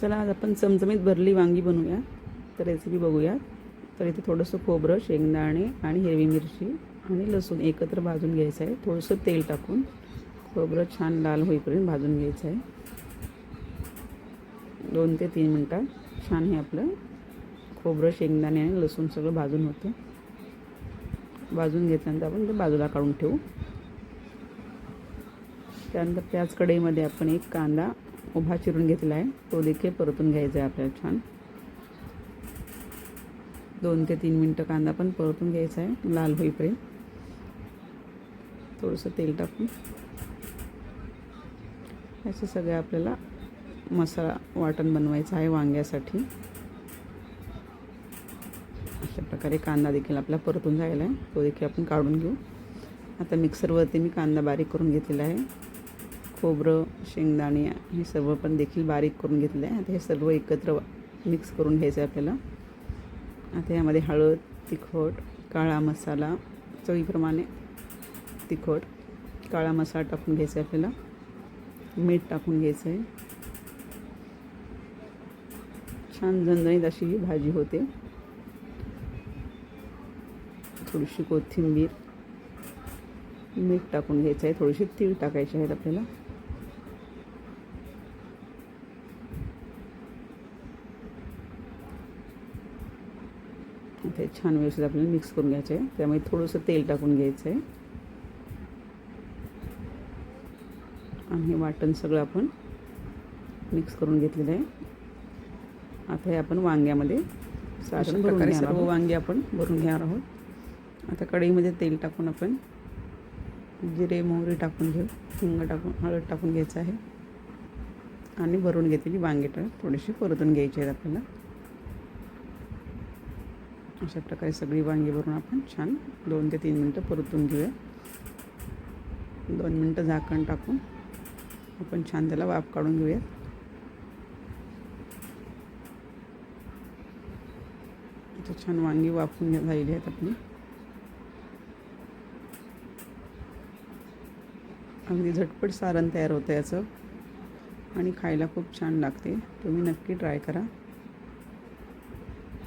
चला आज आपण चमचमीत भरली वांगी बनवूया. तर रेसिपी बघूया. तर इथे थोडंसं खोबरं, शेंगदाणे आणि हिरवी मिरची आणि लसूण एकत्र भाजून घ्यायचं आहे. थोडंसं तेल टाकून खोबरं छान लाल होईपर्यंत भाजून घ्यायचं आहे. 2 ते 3 मिनटात छान हे आपलं खोबरं, शेंगदाणे आणि लसूण सगळं भाजून होतं. भाजून घेतल्यानंतर आपण ते बाजूला काढून ठेवू. त्यानंतर त्याच कढईमध्ये आपण एक कांदा उभा चिरून घेतला आहे, तो देखील परतून घ्यायचा आहे आपल्याला छान. 2 ते 3 मिनटं कांदा पण परतून घ्यायचा आहे लाल होईपर्यंत. थोडंसं तेल टाकून याचे सगळे आपल्याला मसाला वाटण बनवायचं आहे वांग्यासाठी. अशा प्रकारे कांदा देखील आपला परतून झालेला आहे, तो देखील आपण काढून घेऊ. आता मिक्सरवरती मी कांदा बारीक करून घेतलेला आहे. खोबरं, शेंगदाणे हे सर्व पण देखील बारीक करून घेतलं आहे. आता हे सर्व एकत्र मिक्स करून घ्यायचं आहे आपल्याला. आता यामध्ये हळद, तिखट, काळा मसाला, चवीप्रमाणे तिखट, काळा मसाला टाकून घ्यायचा आहे आपल्याला. मीठ टाकून घ्यायचं आहे. छान झणझणीत अशी ही भाजी होते. थोडीशी कोथिंबीर, मीठ टाकून घ्यायचं आहे. थोडीशी तीळ टाकायचे आहेत आपल्याला. ते छान व्यवस्थित आपल्याला मिक्स करून घ्यायचं आहे. त्यामुळे थोडंसं तेल टाकून घ्यायचं आहे आणि हे वाटण सगळं आपण मिक्स करून घेतलेलं आहे. आता हे आपण वांग्यामध्ये सारण भरून घेणार आहोत. वांगे आपण भरून घेणार आहोत. आता कढईमध्ये तेल टाकून आपण जिरे, मोहरी टाकून घेऊ. हिंग टाकून, हळद टाकून घ्यायचं आहे आणि भरून घेतलेली वांगे थोडीशी परतून घ्यायची आहेत आपल्याला. अशा प्रकारे सगळी वांगी भरून आपण छान 2 ते 3 मिनटं परतून घेऊया. 2 मिनटं झाकण टाकून आपण छान त्याला वाफ काढून घेऊया. आता छान वांगी वाफून झालेली आहेत आपली. अगदी झटपट सारण तयार होतं याचं आणि खायला खूप छान लागते. तुम्ही नक्की ट्राय करा.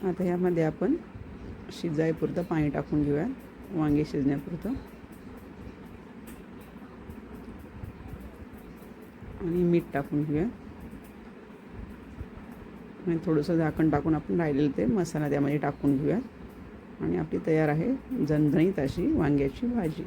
आता यामध्ये आपण शिजायपुरतं पाणी टाकून घेऊया, वांगे शिजण्यापुरतं. आणि मीठ टाकून घेऊया आणि थोडंसं झाकण टाकून आपण राहिलेलं ते मसाला त्यामध्ये टाकून घेऊया आणि आपली तयार आहे झणझणीत अशी वांग्याची भाजी.